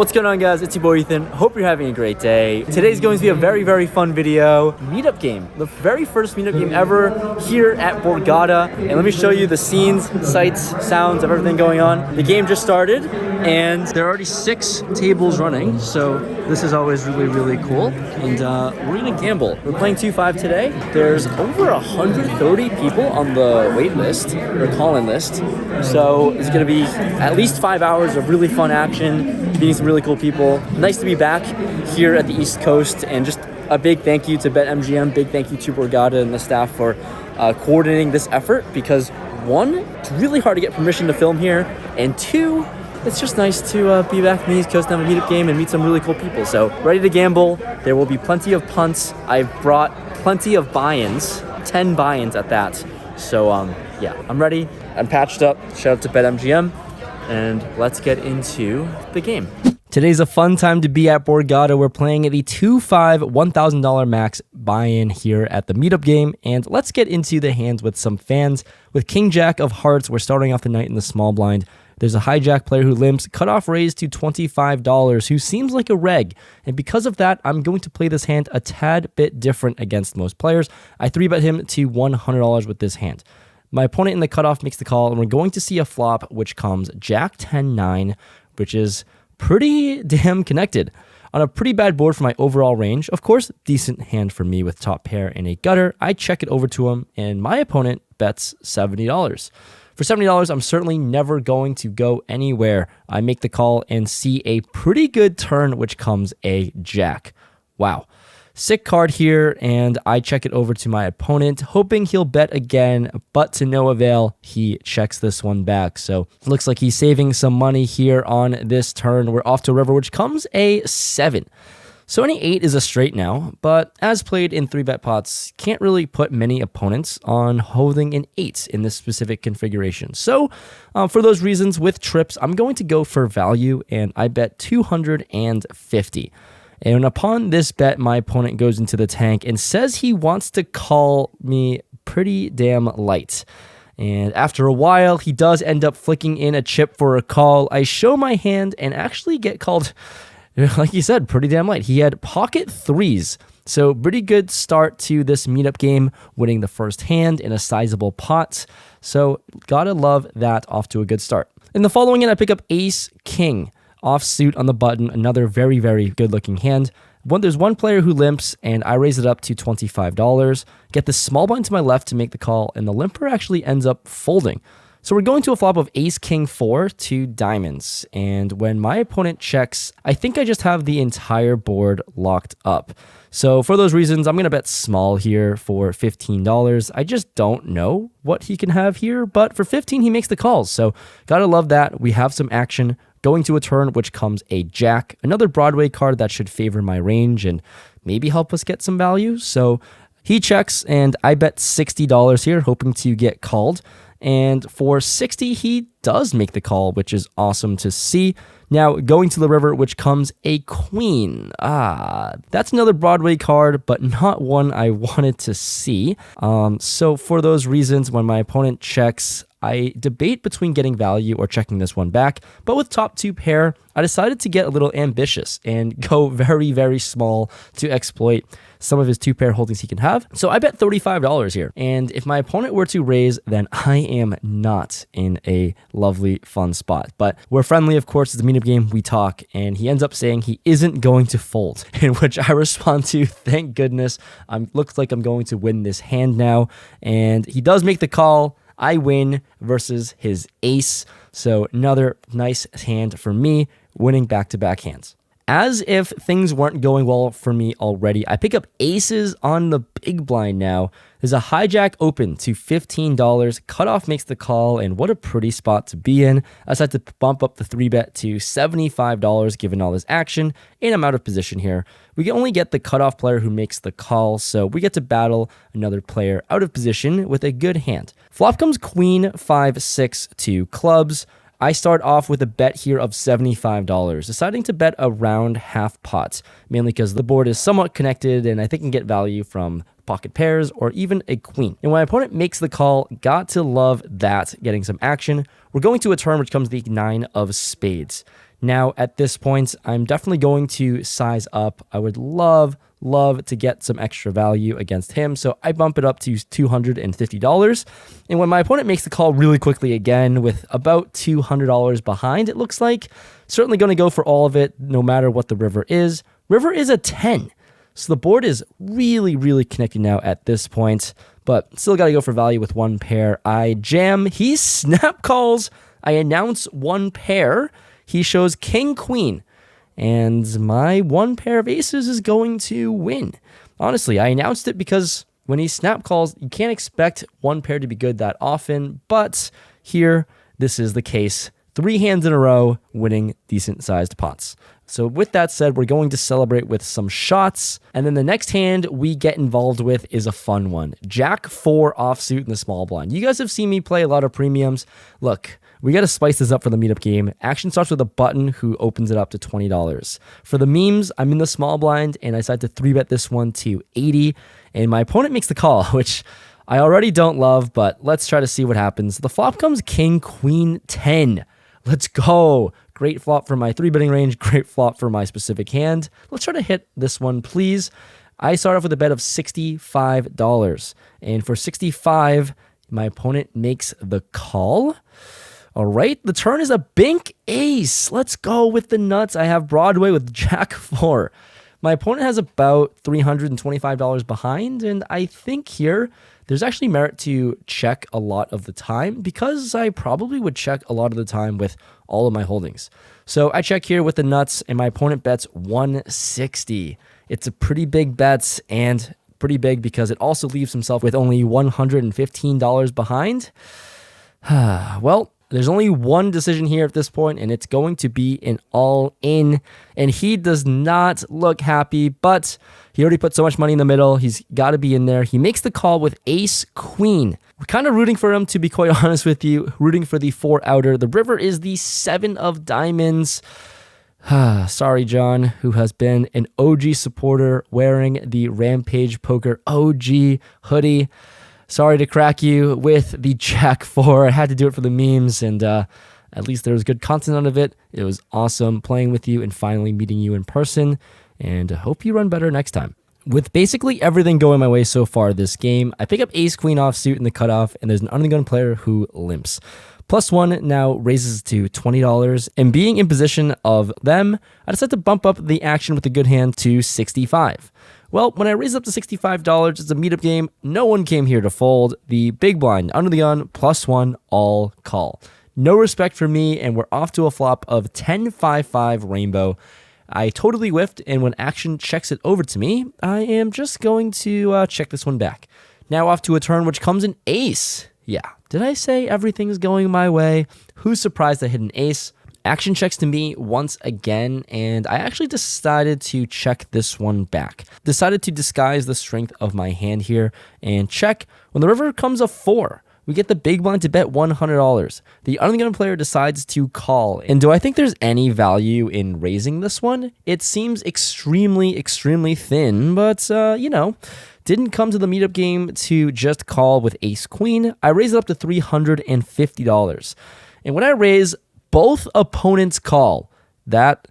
What's going on, guys? It's your boy Ethan. Hope you're having a great day. Today's going to be a very fun video. Meetup game. The very first meetup game ever here at Borgata. And let me show you the scenes, sights, sounds of everything going on. The game just started and there are already 6 tables running. So this is always really cool. And we're gonna gamble. We're playing 2-5 today. There's over 130 people on the wait list or call-in list. So it's gonna be at least 5 hours of really fun action, meeting some really cool people. Nice to be back here at the East Coast, and just a big thank you to BetMGM, big thank you to Borgata and the staff for coordinating this effort, because 1, it's really hard to get permission to film here, and 2, it's just nice to be back in the East Coast and have a meetup game and meet some really cool people. So ready to gamble. There will be plenty of punts. I've brought plenty of buy-ins, 10 buy-ins at that. So yeah, I'm ready. I'm patched up. Shout out to BetMGM. And let's get into the game. Today's a fun time to be at Borgata. We're playing at the 2-5 $1,000 max buy-in here at the meetup game. And let's get into the hands with some fans. With King Jack of Hearts, we're starting off the night in the small blind. There's a hijack player who limps, cutoff raised to $25, who seems like a reg. And because of that, I'm going to play this hand a tad bit different against most players. I 3-bet him to $100 with this hand. My opponent in the cutoff makes the call, and we're going to see a flop, which comes Jack 10-9, which is pretty damn connected. On a pretty bad board for my overall range, of course, decent hand for me with top pair and a gutter, I check it over to him, and my opponent bets $70. For $70, I'm certainly never going to go anywhere. I make the call and see a pretty good turn, which comes a jack. Wow. Sick card here, and I check it over to my opponent, hoping he'll bet again, but to no avail, he checks this one back. So looks like he's saving some money here on this turn. We're off to a river, which comes a 7. So any 8 is a straight now, but as played in 3-bet pots, can't really put many opponents on holding an 8 in this specific configuration. So for those reasons, with trips, I'm going to go for value, and I bet 250. And upon this bet, my opponent goes into the tank and says he wants to call me pretty damn light. And after a while, he does end up flicking in a chip for a call. I show my hand and actually get called, like you said, pretty damn light. He had pocket 3s. So pretty good start to this meetup game, winning the first hand in a sizable pot. So gotta love that, off to a good start. In the following hand, I pick up Ace King. Offsuit on the button, another very good looking hand. There's one player who limps, and I raise it up to $25. Get the small blind to my left to make the call, and the limper actually ends up folding. So we're going to a flop of Ace King 4 to diamonds, and when my opponent checks, I think I just have the entire board locked up. So for those reasons, I'm going to bet small here for $15. I just don't know what he can have here, but for 15, he makes the calls. So gotta love that. We have some action. Going to a turn, which comes a jack, another Broadway card that should favor my range and maybe help us get some value. So he checks, and I bet $60 here, hoping to get called. And for 60, he does make the call, which is awesome to see. Now, going to the river, which comes a queen. That's another Broadway card, but not one I wanted to see. So for those reasons, when my opponent checks, I debate between getting value or checking this one back, but with top 2 pair, I decided to get a little ambitious and go very small to exploit some of his 2-pair holdings he can have. So I bet $35 here. And if my opponent were to raise, then I am not in a lovely, fun spot. But we're friendly, of course. It's a meetup game. We talk. And he ends up saying he isn't going to fold, in which I respond to, thank goodness. Looks like I'm going to win this hand now. And he does make the call. I win versus his ace. So another nice hand for me, winning back-to-back hands. As if things weren't going well for me already, I pick up aces on the big blind now. There's a hijack open to $15. Cutoff makes the call, and what a pretty spot to be in. I decided to bump up the 3-bet to $75 given all this action, and I'm out of position here. We can only get the cutoff player who makes the call, so we get to battle another player out of position with a good hand. Flop comes queen 5-6 to clubs. I start off with a bet here of $75, deciding to bet around half pot, mainly because the board is somewhat connected and I think I can get value from pocket pairs or even a queen. And when my opponent makes the call, got to love that, getting some action. We're going to a turn which comes the 9 of spades. Now, at this point, I'm definitely going to size up. I would love to get some extra value against him, so I bump it up to $250. And when my opponent makes the call really quickly again with about $200 behind, it looks like, certainly going to go for all of it no matter what the river is. River is a 10. So the board is really connecting now at this point, but still got to go for value with one pair. I jam, he snap calls, I announce one pair, he shows king, queen, and my one pair of aces is going to win. Honestly, I announced it because when he snap calls, you can't expect one pair to be good that often, but here, this is the case. 3 hands in a row, winning decent-sized pots. So with that said, we're going to celebrate with some shots. And then the next hand we get involved with is a fun one. Jack 4 offsuit in the small blind. You guys have seen me play a lot of premiums. Look, we got to spice this up for the meetup game. Action starts with a button who opens it up to $20. For the memes, I'm in the small blind and I decide to 3-bet this one to 80. And my opponent makes the call, which I already don't love, but let's try to see what happens. The flop comes king, queen, 10. Let's go. Great flop for my 3-betting range. Great flop for my specific hand. Let's try to hit this one, please. I start off with a bet of $65. And for 65, my opponent makes the call. All right, the turn is a bink ace. Let's go with the nuts. I have Broadway with Jack 4. My opponent has about $325 behind, and I think here there's actually merit to check a lot of the time because I probably would check a lot of the time with all of my holdings. So I check here with the nuts, and my opponent bets 160. It's a pretty big bet, and pretty big because it also leaves himself with only $115 behind. Well, there's only one decision here at this point, and it's going to be an all-in. And he does not look happy, but he already put so much money in the middle. He's got to be in there. He makes the call with ace-queen. We're kind of rooting for him, to be quite honest with you. Rooting for the 4-outer. The river is the 7 of diamonds. Sorry, John, who has been an OG supporter wearing the Rampage Poker OG hoodie. Sorry to crack you with the Jack 4. I had to do it for the memes, and at least there was good content out of it. It was awesome playing with you and finally meeting you in person, and I hope you run better next time. With basically everything going my way so far this game, I pick up ace-queen offsuit in the cutoff, and there's an undergun player who limps. +1 now raises to $20, and being in position of them, I decided to bump up the action with a good hand to 65. Well, when I raised up to $65, it's a meetup game. No one came here to fold. The big blind, under the gun, +1, all call. No respect for me, and we're off to a flop of 10-5-5 rainbow. I totally whiffed, and when action checks it over to me, I am just going to check this one back. Now off to a turn which comes an ace. Yeah, did I say everything's going my way? Who's surprised I hit an ace? Action checks to me once again, and I actually decided to check this one back. Decided to disguise the strength of my hand here and check. When the river comes a 4, we get the big blind to bet $100. The undergun player decides to call. And do I think there's any value in raising this one? It seems extremely thin, but, didn't come to the meetup game to just call with ace-queen. I raised it up to $350. And when I raise, both opponents call. That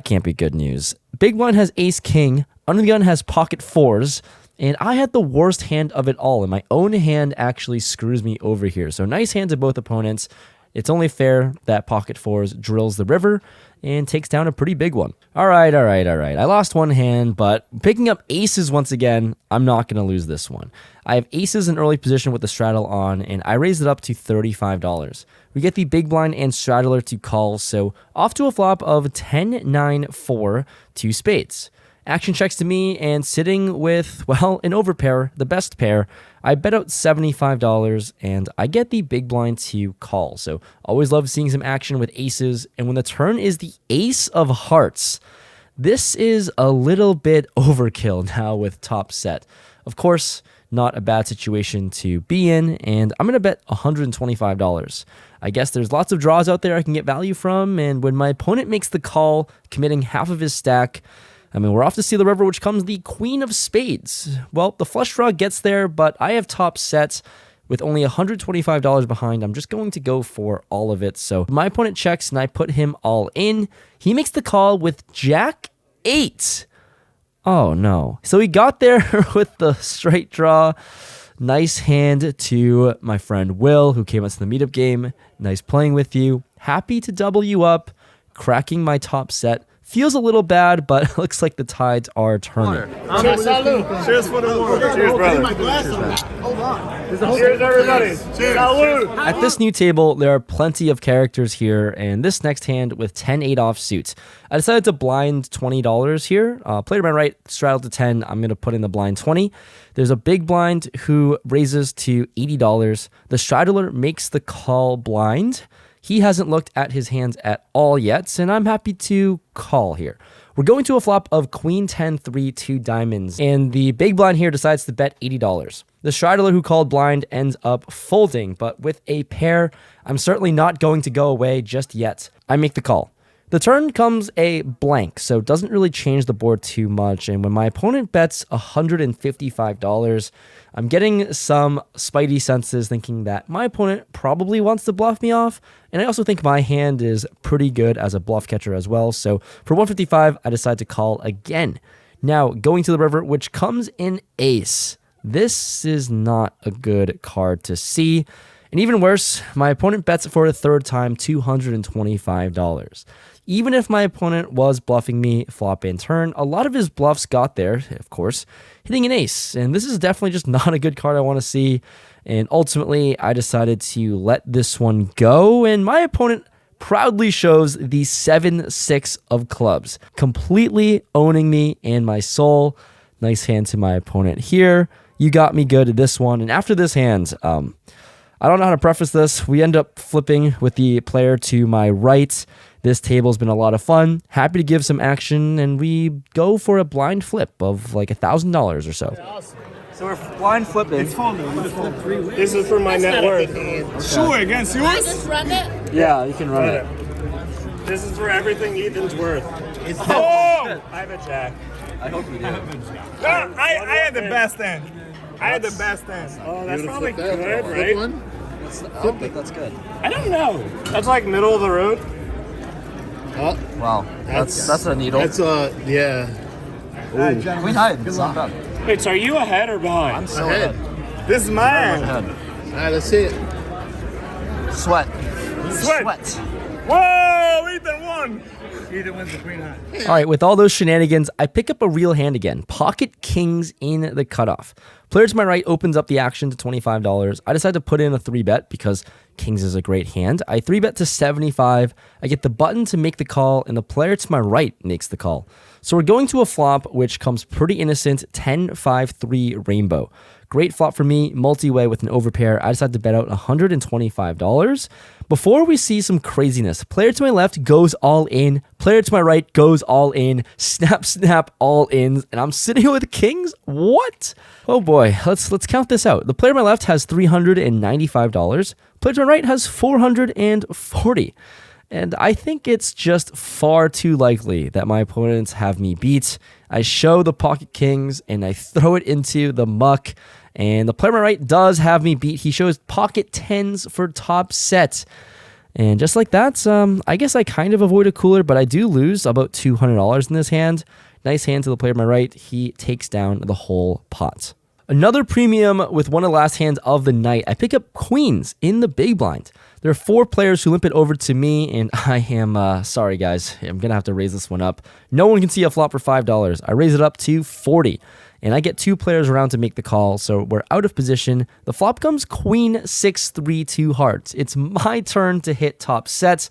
can't be good news. Big blind has ace-king, under the gun has pocket 4s, and I had the worst hand of it all, and my own hand actually screws me over here. So nice hands of both opponents. It's only fair that pocket 4s drills the river and takes down a pretty big one. All right. I lost one hand, but picking up aces once again, I'm not going to lose this one. I have aces in early position with the straddle on, and I raised it up to $35. We get the big blind and straddler to call, so off to a flop of 10-9-4 to spades. Action checks to me, and sitting with, well, an overpair, the best pair, I bet out $75, and I get the big blind to call. So always love seeing some action with aces, and when the turn is the ace of hearts, this is a little bit overkill now with top set. Of course, not a bad situation to be in, and I'm going to bet $125. I guess there's lots of draws out there I can get value from, and when my opponent makes the call, committing half of his stack, we're off to see the river, which comes the queen of spades. Well, the flush draw gets there, but I have top sets. With only $125 behind, I'm just going to go for all of it. So my opponent checks and I put him all in. He makes the call with Jack 8. Oh no. So he got there with the straight draw. Nice hand to my friend Will, who came out to the meetup game. Nice playing with you. Happy to double you up. Cracking my top set. Feels a little bad, but it looks like the tides are turning. Cheers, salud. Cheers for the war. Cheers, brother. Hold on. Cheers, everybody. Cheers. Salud. At this new table, there are plenty of characters here, and this next hand with 10-8 offsuit. I decided to blind $20 here. Player to my right, straddled to 10. I'm going to put in the blind 20. There's a big blind who raises to $80. The straddler makes the call blind. He hasn't looked at his hands at all yet, and I'm happy to call here. We're going to a flop of Queen 10, 3, 2 diamonds, and the big blind here decides to bet $80. The straddler who called blind ends up folding, but with a pair, I'm certainly not going to go away just yet. I make the call. The turn comes a blank, so it doesn't really change the board too much, and when my opponent bets $155, I'm getting some spidey senses thinking that my opponent probably wants to bluff me off, and I also think my hand is pretty good as a bluff catcher as well, so for 155, I decide to call again. Now, going to the river, which comes in ace. This is not a good card to see, and even worse, my opponent bets for a third time $225. Even if my opponent was bluffing me flop and turn, a lot of his bluffs got there, of course, hitting an ace. And this is definitely just not a good card I want to see. And ultimately, I decided to let this one go. And my opponent proudly shows the 7-6 of clubs, completely owning me and my soul. Nice hand to my opponent here. You got me good at this one. And after this hand, I don't know how to preface this. We end up flipping with the player to my right. This table's been a lot of fun. Happy to give some action, and we go for a blind flip of like $1,000 or so. Awesome. So we're blind flipping. It's folding. This is for my net worth. Okay. Sure, against yours? Can I just run it? Yeah, you can run it. This is for everything Ethan's worth. Oh! I have a jack. I hope you do. I had the best end. I had the best end. Oh, that's probably good, right? I don't think that's good. I don't know. That's like middle of the road. Oh, Wow, that's a needle. that's yeah. Queen hide. It's not bad. Wait, so are you ahead or behind? I'm so Ahead. ahead. This is mine. All right, let's see it. Sweat. Sweat. Whoa, Ethan won. Ethan wins the queen high. All right, with all those shenanigans, I pick up a real hand again. Pocket kings in the cutoff. Player to my right opens up the action to $25. I decide to put in a 3-bet because kings is a great hand. I 3-bet to 75. I get the button to make the call, and the player to my right makes the call. So we're going to a flop, which comes pretty innocent, 10-5-3 rainbow. Great flop for me, multi-way with an overpair. I decided to bet out $125. Before we see some craziness, player to my left goes all in, player to my right goes all in, snap, snap, all ins, and I'm sitting with kings? What? Oh boy, let's count this out. The player to my left has $395, player to my right has $440. And I think it's just far too likely that my opponents have me beat. I show the pocket kings and I throw it into the muck. And the player on my right does have me beat. He shows pocket tens for top set. And just like that, I guess I kind of avoid a cooler, but I do lose about $200 in this hand. Nice hand to the player on my right. He takes down the whole pot. Another premium with one of the last hands of the night. I pick up queens in the big blind. There are 4 players who limp it over to me, and I am, sorry guys, I'm going to have to raise this one up. No one can see a flop for $5. I raise it up to 40, and I get 2 players around to make the call, so we're out of position. The flop comes queen 6, 3, 2 hearts. It's my turn to hit top sets.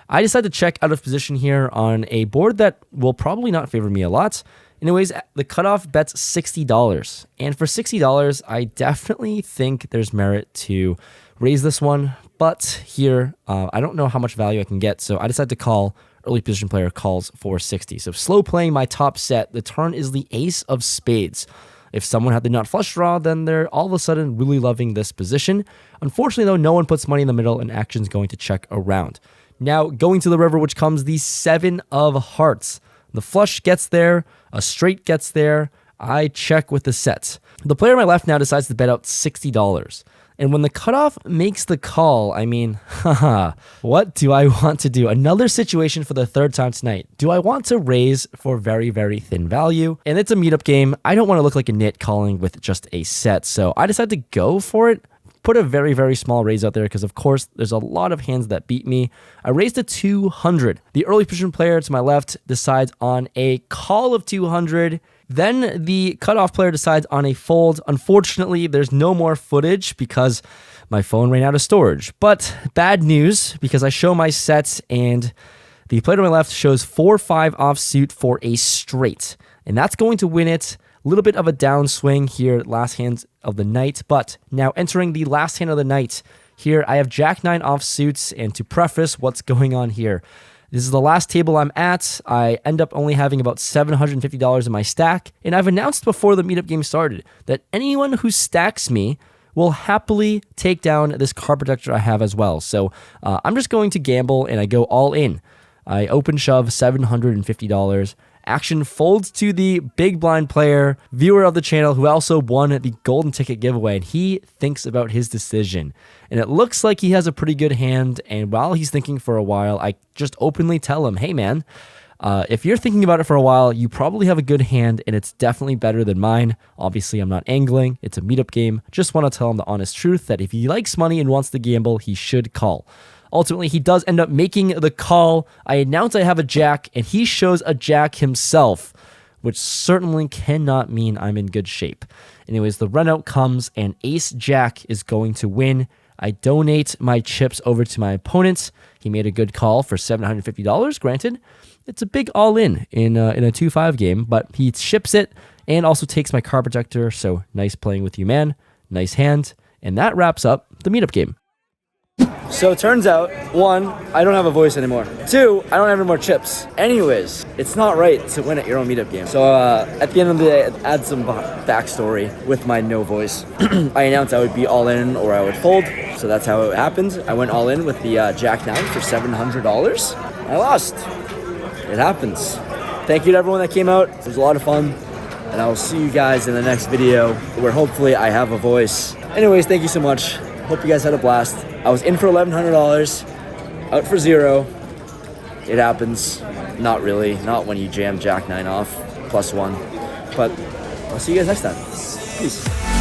I decide to check out of position here on a board that will probably not favor me a lot. Anyways, the cutoff bets $60. And for $60, I definitely think there's merit to raise this one. But here, I don't know how much value I can get, so I decided to call. Early position player calls for 60. So slow playing my top set. The turn is the ace of spades. If someone had the nut flush draw, then they're all of a sudden really loving this position. Unfortunately, though, no one puts money in the middle, and action's going to check around. Now, going to the river, which comes the 7 of hearts. The flush gets there, a straight gets there. I check with the sets. The player on my left now decides to bet out $60. And when the cutoff makes the call, I mean, haha, what do I want to do? Another situation for the third time tonight. Do I want to raise for very, very thin value? And it's a meetup game. I don't want to look like a nit calling with just a set, so I decided to go for it. Put a very, very small raise out there because, of course, there's a lot of hands that beat me. I raised to 200. The early position player to my left decides on a call of 200. Then the cutoff player decides on a fold. Unfortunately, there's no more footage because my phone ran out of storage. But bad news, because I show my sets and the player to my left shows 4-5 offsuit for a straight. And that's going to win it. A little bit of a downswing here, last hand of the night. But now entering the last hand of the night, here I have Jack 9 offsuits. And to preface what's going on here, this is the last table I'm at. I end up only having about $750 in my stack. And I've announced before the meetup game started that anyone who stacks me will happily take down this card protector I have as well. So I'm just going to gamble and I go all in. I open shove $750. Action folds to the big blind player, viewer of the channel, who also won the golden ticket giveaway, and he thinks about his decision. And it looks like he has a pretty good hand, and while he's thinking for a while, I just openly tell him, hey man, if you're thinking about it for a while, you probably have a good hand, and it's definitely better than mine. Obviously, I'm not angling. It's a meetup game. Just want to tell him the honest truth that if he likes money and wants to gamble, he should call. Ultimately, he does end up making the call. I announce I have a jack, and he shows a jack himself, which certainly cannot mean I'm in good shape. Anyways, the run out comes, and ace jack is going to win. I donate my chips over to my opponent. He made a good call for $750. Granted, it's a big all-in in a 2-5 game, but he ships it and also takes my card protector. So nice playing with you, man. Nice hand. And that wraps up the meetup game. So it turns out, 1, I don't have a voice anymore. 2, I don't have any more chips. Anyways, it's not right to win at your own meetup game. So at the end of the day, add some backstory with my no voice. I announced I would be all in or I would fold. So that's how it happened. I went all in with the Jack 9 for $700. I lost. It happens. Thank you to everyone that came out. It was a lot of fun. And I will see you guys in the next video where hopefully I have a voice. Anyways, thank you so much. Hope you guys had a blast. I was in for $1,100, out for 0. It happens. Not really. Not when you jam Jack 9 off, +1. But I'll see you guys next time. Peace.